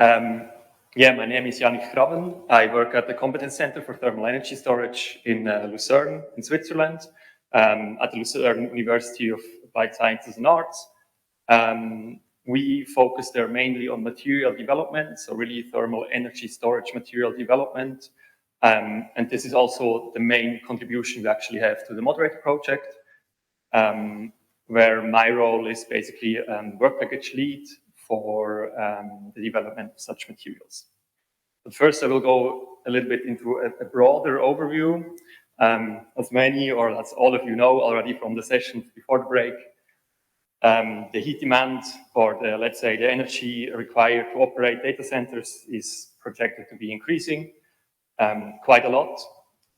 Yeah, my name is Yannick Krabben. I work at the Competence Center for Thermal Energy Storage in Lucerne, in Switzerland, at the Lucerne University of Applied Sciences and Arts. We focus there mainly on material development, so really thermal energy storage material development. And this is also the main contribution we actually have to the Moderator project, where my role is basically work package lead for the development of such materials. But first I will go a little bit into a broader overview. As many or as all of you know already from the sessions before the break, the heat demand or the, let's say, the energy required to operate data centers is projected to be increasing quite a lot.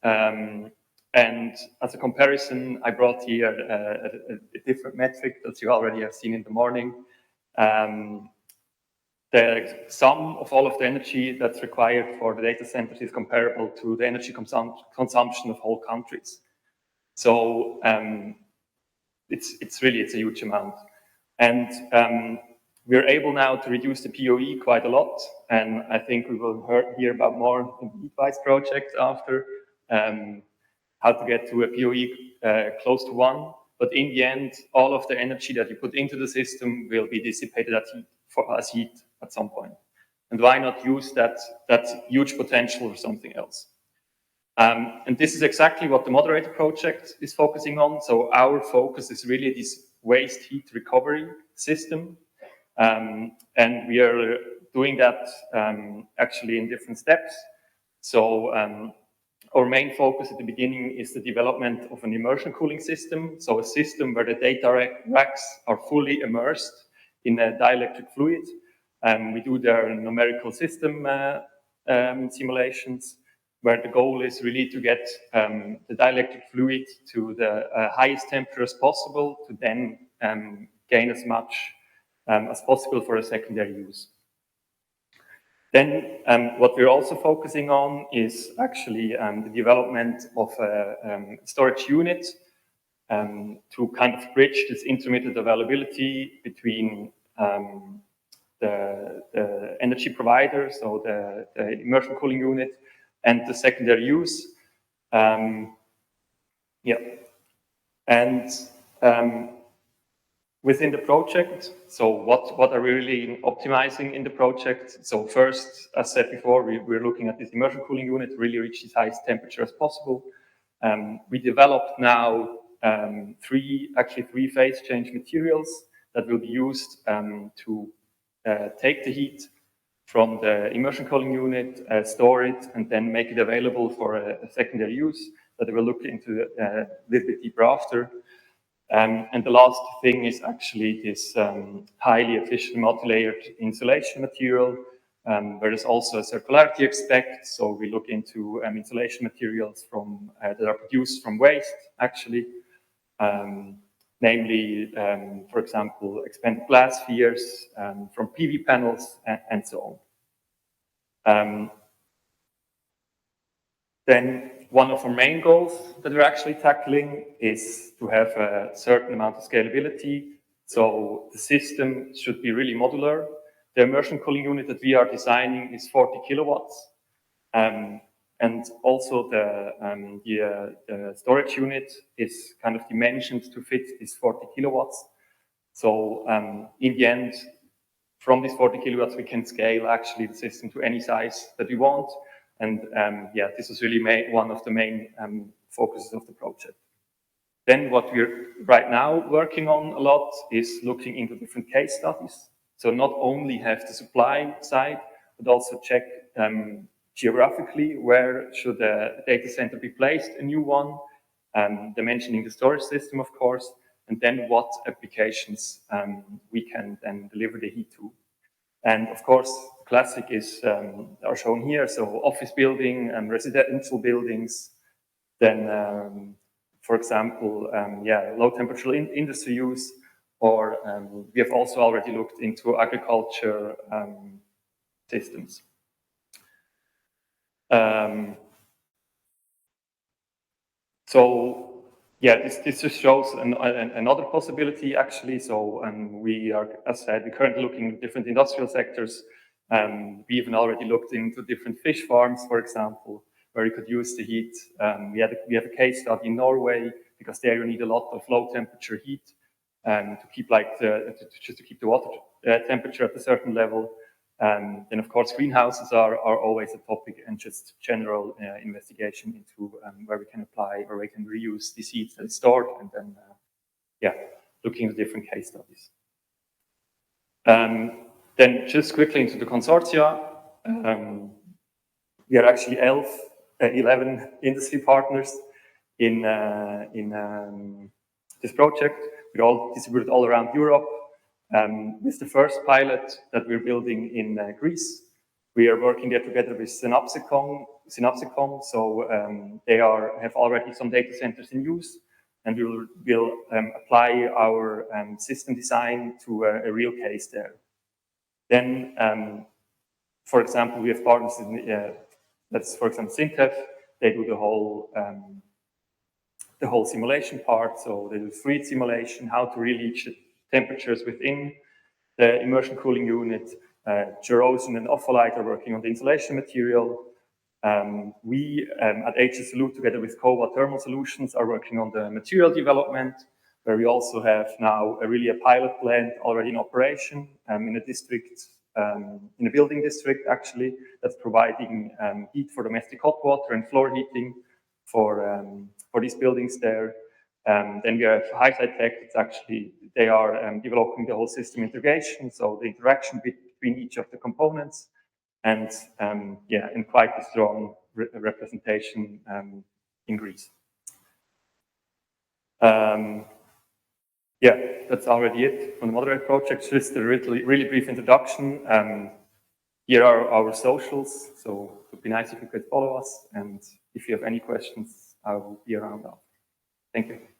And as a comparison, I brought here a different metric that you already have seen in the morning. The sum of all of the energy that's required for the data centers is comparable to the energy consumption of whole countries. So it's a huge amount. And we're able now to reduce the POE quite a lot. And I think we will hear about more in the device project after how to get to a POE close to 1. But in the end, all of the energy that you put into the system will be dissipated as heat at some point. And why not use that huge potential for something else? And this is exactly what the Moderator project is focusing on. So our focus is really this waste heat recovery system. And we are doing that actually in different steps. So our main focus at the beginning is the development of an immersion cooling system. So a system where the data racks are fully immersed in a dielectric fluid. We do their numerical system simulations, where the goal is really to get the dielectric fluid to the highest temperature as possible to then gain as much as possible for a secondary use. Then what we're also focusing on is actually the development of a storage unit to kind of bridge this intermittent availability between the energy provider, so the immersion cooling unit, and the secondary use. Within the project, so what are we really optimizing in the project? So first, as said before, we're looking at this immersion cooling unit to really reach the highest temperature as possible. We developed now three phase change materials that will be used to take the heat from the immersion cooling unit, store it, and then make it available for a secondary use that I will look into a little bit deeper after. And the last thing is actually this highly efficient multi-layered insulation material, where there's also a circularity aspect. So we look into insulation materials that are produced from waste, actually, namely, for example, expanded glass spheres from PV panels and so on. Then one of our main goals that we're actually tackling is to have a certain amount of scalability. So the system should be really modular. The immersion cooling unit that we are designing is 40 kilowatts. And also the storage unit is kind of dimensioned to fit this 40 kilowatts. So in the end, from these 40 kilowatts, we can scale actually the system to any size that we want. And this is really one of the main focuses of the project. Then what we're right now working on a lot is looking into different case studies. So not only have the supply side, but also check geographically where should a data center be placed, a new one, dimensioning the storage system, of course, and then what applications we can then deliver the heat to. And of course, classic are shown here. So office building and residential buildings. Then, for example, low temperature industry use, or we have also already looked into agriculture systems. This just shows another possibility actually. So we are, as I said, we're currently looking at different industrial sectors. We even already looked into different fish farms, for example, where you could use the heat. We have a case study in Norway, because there you need a lot of low temperature heat to keep just to keep the water temperature at a certain level. Then of course greenhouses are always a topic, and just general investigation into where we can apply, where we can reuse this heat that is stored, and then looking at different case studies. Then just quickly into the consortia. We are actually 11 industry partners in this project. We're all distributed all around Europe. With the first pilot that we're building in Greece, we are working there together with Synapsicon. So they have already some data centers in use, and we'll apply our system design to a real case there. Then, for example, we have partners in that's, for example, Syntef. They do the whole simulation part. So they do fluid simulation, how to really reach the temperatures within the immersion cooling unit. Gerosen and Opholite are working on the insulation material. We at HSLU, together with Cova Thermal Solutions, are working on the material development, where we also have now a pilot plant already in operation in a district, in a building district actually, that's providing heat for domestic hot water and floor heating for these buildings there. Then we have HiSide Tech. It's actually, they are developing the whole system integration, so the interaction between each of the components, and and quite a strong representation in Greece. That's already it from the Moderator project. Just a really brief introduction. Here are our socials, so it would be nice if you could follow us, and if you have any questions, I will be around now. Thank you.